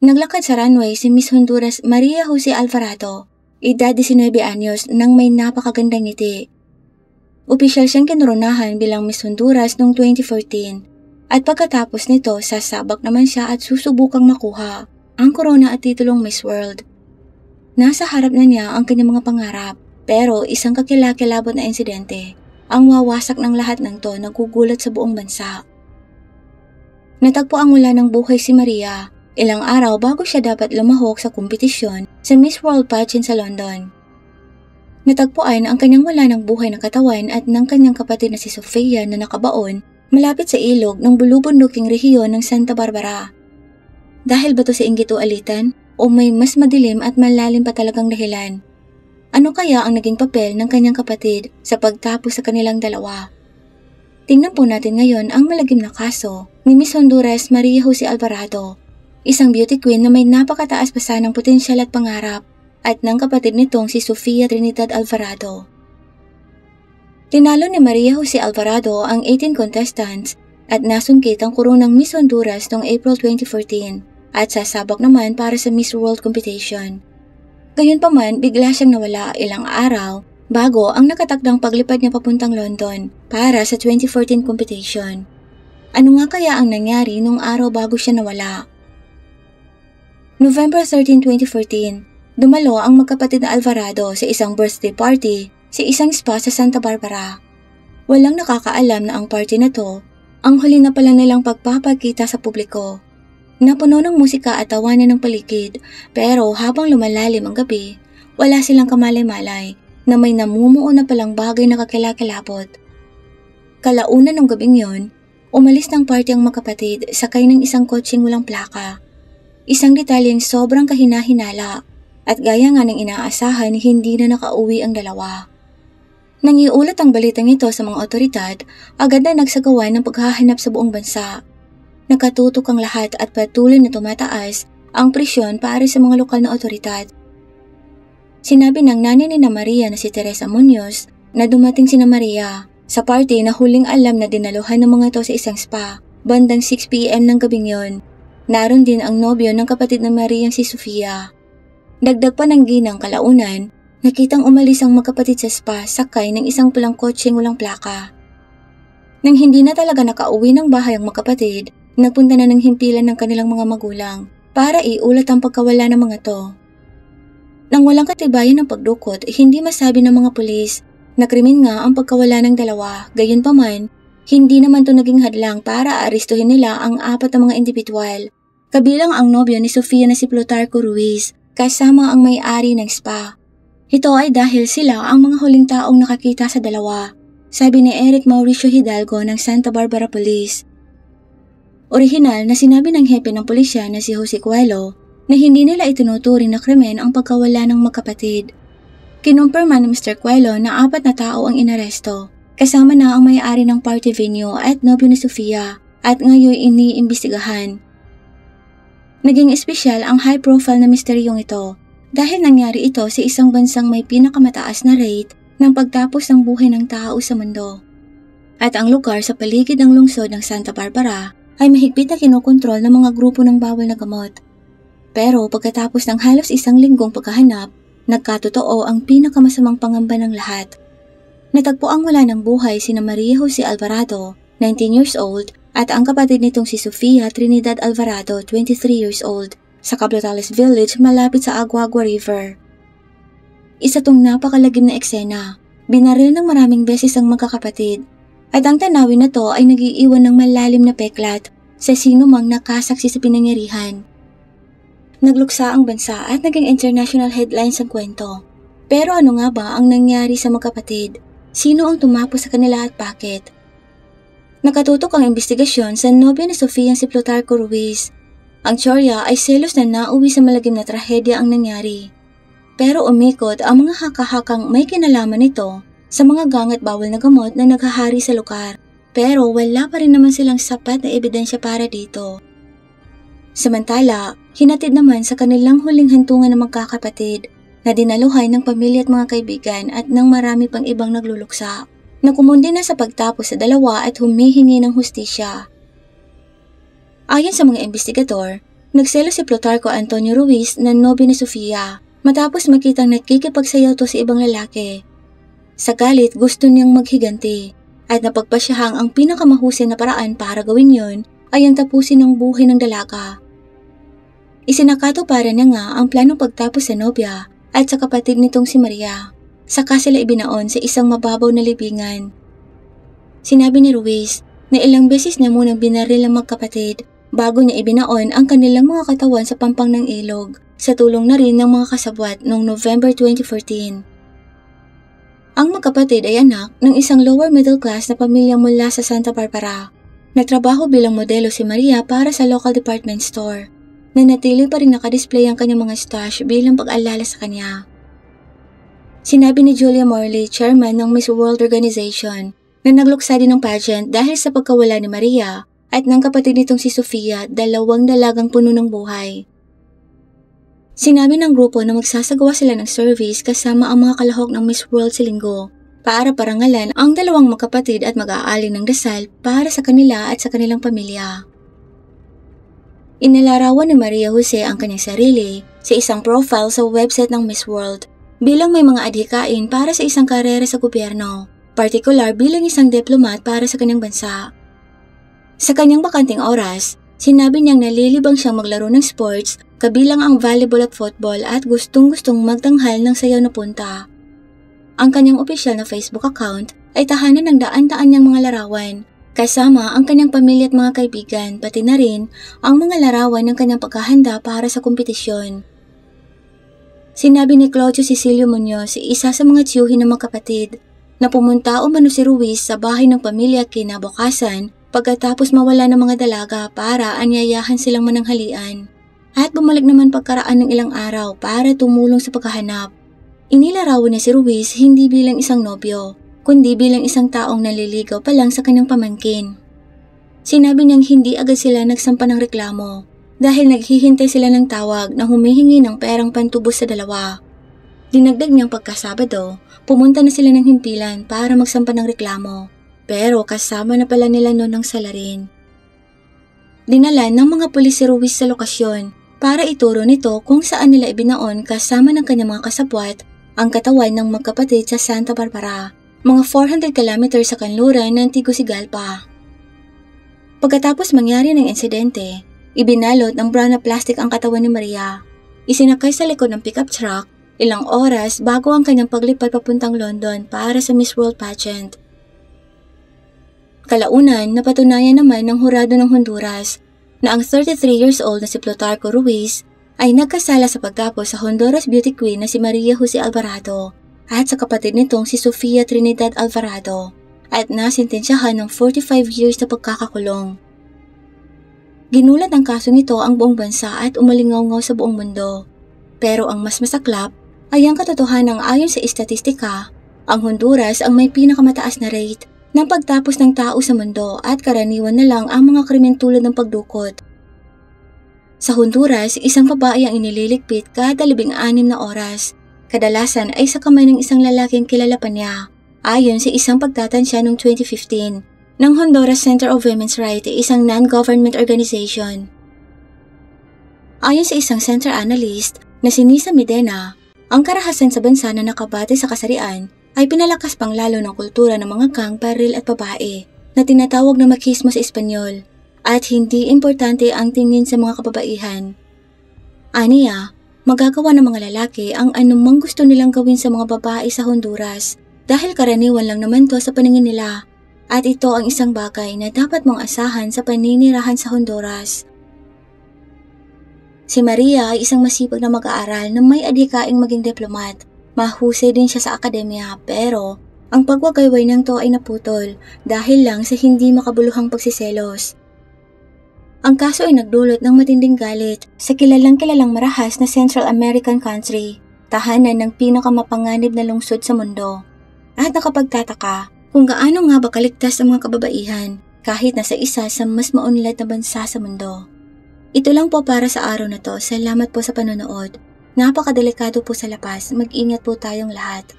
Naglakad sa runway si Miss Honduras Maria Jose Alvarado, edad 19 anyos nang may napakagandang ngiti. Opisyal siyang kinoronahan bilang Miss Honduras noong 2014 at pagkatapos nito sasabak naman siya at susubukang makuha ang korona at titulong Miss World. Nasa harap na niya ang kanyang mga pangarap pero isang kakilakilabot na insidente ang wawasak ng lahat ng to nagugulat sa buong bansa. Natagpo ang wala ng buhay si Maria ilang araw bago siya dapat lumahok sa kompetisyon sa Miss World pageant sa London. Natagpuan ang kanyang wala ng buhay na katawan at ng kanyang kapatid na si Sofia na nakabaon malapit sa ilog ng bulubunduking rehiyon ng Santa Barbara. Dahil ba to sa inggit o alitan o may mas madilim at malalim pa talagang dahilan? Ano kaya ang naging papel ng kanyang kapatid sa pagtapos sa kanilang dalawa? Tingnan po natin ngayon ang malagim na kaso ni Miss Honduras Maria Jose Alvarado, isang beauty queen na may napakataas pa sanang potensyal at pangarap, at ng kapatid nitong si Sofia Trinidad Alvarado. Tinalo ni Maria Jose Alvarado ang 18 contestants at nasungkit ang koronang Miss Honduras noong April 2014 at sasabak naman para sa Miss World competition. Gayunpaman, bigla siyang nawala ilang araw bago ang nakatakdang paglipad niya papuntang London para sa 2014 competition. Ano nga kaya ang nangyari nung araw bago siya nawala? November 13, 2014, dumalo ang magkapatid na Alvarado sa isang birthday party sa isang spa sa Santa Barbara. Walang nakakaalam na ang party na to, ang huli na pala nilang pagpapakita sa publiko. Napuno ng musika at tawanan ng paligid, pero habang lumalalim ang gabi, wala silang kamalay-malay na may namumuo na palang bagay na kakilakilabot. Kalaunan ng gabing yon, umalis ng party ang magkapatid sakay ng isang kotseng walang plaka. Isang detalyeng sobrang kahina-hinala at gaya nga ng inaasahan hindi na nakauwi ang dalawa. Nang iulat ang balitang ito sa mga otoridad, agad na nagsagawa ng paghahanap sa buong bansa. Nakatutok ang lahat at patuloy na tumataas ang presyon para sa mga lokal na otoridad. Sinabi ng nanay ni Maria na si Teresa Munoz na dumating si Maria sa party na huling alam na dinaluhan ng mga ito sa isang spa bandang 6 p.m. ng gabing yon. Naroon din ang nobyo ng kapatid ng Maria si Sofia. Dagdag pa ng ginang kalaunan, nakitang umalis ang magkapatid sa spa sakay ng isang pulang kotseng walang plaka. Nang hindi na talaga nakauwi ng bahay ang magkapatid, nagpunta na ng himpilan ng kanilang mga magulang para iulat ang pagkawala ng mga to. Nang walang katibayan ng pagdukot, hindi masabi ng mga pulis na krimen nga ang pagkawala ng dalawa. Gayunpaman, hindi naman to naging hadlang para arestuhin nila ang 4 na mga individual. Kabilang ang nobyo ni Sofia na si Plutarco Ruiz, kasama ang may-ari ng spa. Ito ay dahil sila ang mga huling taong nakakita sa dalawa, sabi ni Eric Mauricio Hidalgo ng Santa Barbara Police. Orihinal na sinabi ng hepe ng pulisya na si Jose Coelho na hindi nila itinuturing na krimen ang pagkawala ng magkapatid. Kinumpirma ni Mr. Coelho na 4 na tao ang inaresto, kasama na ang may-ari ng party venue at nobyo ni Sofia at ngayon iniimbestigahan. Naging espesyal ang high-profile na misteryong ito dahil nangyari ito sa isang bansang may pinakamataas na rate ng pagtapos ng buhay ng tao sa mundo. At ang lugar sa paligid ng lungsod ng Santa Barbara ay mahigpit na kinokontrol ng mga grupo ng bawal na gamot. Pero pagkatapos ng halos 1 linggong paghahanap, nagkatotoo ang pinakamasamang pangamba ng lahat. Natagpo ang wala ng buhay sina Maria Jose Alvarado, 19 years old, at ang kapatid nitong si Sofia Trinidad Alvarado, 23 years old, sa Cabrotales Village malapit sa Agua-Agua River. Isa tong napakalagim na eksena, binaril ng maraming beses ang magkakapatid, at ang tanawin na to ay nagiiwan ng malalim na peklat sa sino mang nakasaksi sa pinangyarihan. Nagluksa ang bansa at naging international headlines ang kwento. Pero ano nga ba ang nangyari sa magkapatid? Sino ang tumapos sa kanila at bakit? Nakatutok ang investigasyon sa nobyo ni Sofia si Plutarco Ruiz. Ang tsorya ay selos na nauwi sa malagim na trahedya ang nangyari. Pero umikot ang mga haka-hakang may kinalaman nito sa mga gangat bawal na gamot na naghahari sa lugar. Pero wala pa rin naman silang sapat na ebidensya para dito. Samantala, hinatid naman sa kanilang huling hantungan ng magkakapatid na dinaluhan ng pamilya at mga kaibigan at ng marami pang ibang nagluluksa. Nakumundi na sa pagtapos sa dalawa at humihingi ng hustisya. Ayon sa mga investigador, Nagselo si Plutarco Antonio Ruiz na nobyo ni Sofia matapos makitang nakikipagsayaw to sa ibang lalaki. Sa galit, gusto niyang maghiganti at napagpasyahang ang pinakamahusay na paraan para gawin yon ay ang tapusin ang buhay ng dalaga. Isinakatuparan niya nga ang planong pagtapos sa nobya at sa kapatid nitong si Maria. Saka sila ibinaon sa isang mababaw na libingan. Sinabi ni Ruiz na ilang beses niya munang binaril ang magkapatid bago niya ibinaon ang kanilang mga katawan sa pampang ng ilog sa tulong na rin ng mga kasabwat noong November 2014. Ang magkapatid ay anak ng isang lower middle class na pamilya mula sa Santa Barbara. Nagtrabaho bilang modelo si Maria para sa local department store. Nanatili pa rin nakadisplay ang kanyang mga stash bilang pag-alala sa kanya. Sinabi ni Julia Morley, chairman ng Miss World Organization, na nagluksa din ng pageant dahil sa pagkawala ni Maria at ng kapatid nitong si Sofia, dalawang dalagang puno ng buhay. Sinabi ng grupo na magsasagawa sila ng service kasama ang mga kalahok ng Miss World sa linggo para parangalan ang dalawang magkapatid at mag-aalin ng dasal para sa kanila at sa kanilang pamilya. Inilarawan ni Maria Jose ang kanyang sarili sa isang profile sa website ng Miss World bilang may mga adhikain para sa isang karera sa gobyerno, partikular bilang isang diplomat para sa kanyang bansa. Sa kanyang bakanting oras, sinabi niyang nalilibang siyang maglaro ng sports kabilang ang volleyball at football at gustong-gustong magtanghal ng sayaw na punta. Ang kanyang opisyal na Facebook account ay tahanan ng daan-daan niyang mga larawan, kasama ang kanyang pamilya at mga kaibigan, pati na rin ang mga larawan ng kanyang paghahanda para sa kompetisyon. Sinabi ni Claudio Cecilio Muñoz, isa sa mga tiyuhin ng magkapatid, na pumunta umano si Ruiz sa bahay ng pamilya kinabukasan pagkatapos mawala ng mga dalaga para anyayahan silang mananghalian. At bumalik naman pagkaraan ng ilang araw para tumulong sa paghahanap. Inilarawan niya si Ruiz hindi bilang isang nobyo, kundi bilang isang taong naliligaw pa lang sa kanyang pamangkin. Sinabi niyang hindi agad sila nagsampa ng reklamo dahil naghihintay sila ng tawag na humihingi ng perang pantubos sa dalawa. Dinagdag niyang pagkasabado, pumunta na sila ng himpilan para magsampa ng reklamo, pero kasama na pala nila noon ang salarin. Dinala ng mga pulis si Ruiz sa lokasyon para ituro nito kung saan nila ibinaon kasama ng kanyang mga kasabwat ang katawan ng magkapatid sa Santa Barbara, mga 400 kilometers sa kanluran ng Tegucigalpa. Pagkatapos mangyari ng insidente, ibinalot ng brown na plastic ang katawan ni Maria. Isinakay sa likod ng pickup truck ilang oras bago ang kanyang paglipad papuntang London para sa Miss World pageant. Kalaunan, napatunayan naman ng hurado ng Honduras na ang 33 years old na si Plutarco Ruiz ay nagkasala sa pagtapos sa Honduras beauty queen na si Maria Jose Alvarado at sa kapatid nitong si Sofia Trinidad Alvarado at nasintensyahan ng 45 years na pagkakakulong. Ginulat ang kaso nito ang buong bansa at umalingaw-ngaw sa buong mundo. Pero ang mas masaklap ay ang katotohanang ayon sa istatistika, ang Honduras ang may pinakamataas na rate ng pagtapos ng tao sa mundo at karaniwan na lang ang mga krimen tulad ng pagdukot. Sa Honduras, isang babae ang inililigpit kada 16 na oras. Kadalasan ay sa kamay ng isang lalaking kilala pa niya, ayon sa isang pagtatansya noong 2015 ng Honduras Center of Women's Rights, isang non-government organization. Ayon sa isang center analyst na si Nisa Medina, ang karahasan sa bansa na nakabate sa kasarian ay pinalakas pang lalo ng kultura ng mga gang, baril at babae na tinatawag na machismo sa Espanyol at hindi importante ang tingin sa mga kababaihan. Aniya, magagawa ng mga lalaki ang anumang gusto nilang gawin sa mga babae sa Honduras dahil karaniwan lang naman to sa paningin nila at ito ang isang bagay na dapat mong asahan sa paninirahan sa Honduras. Si Maria ay isang masipag na mag-aaral na may adhikaing maging diplomat. Mahusay din siya sa akademya pero ang pagwagayway ng to ay naputol dahil lang sa hindi makabuluhang pagsiselos. Ang kaso ay nagdulot ng matinding galit sa kilalang marahas na Central American country, tahanan ng pinakamapanganib na lungsod sa mundo. At nakapagtataka kung gaano nga ba kaligtas ang mga kababaihan kahit nasa isa sa mas maunlad na bansa sa mundo. Ito lang po para sa araw na to. Salamat po sa panonood. Napakadelikado po sa lapas. Mag-ingat po tayong lahat.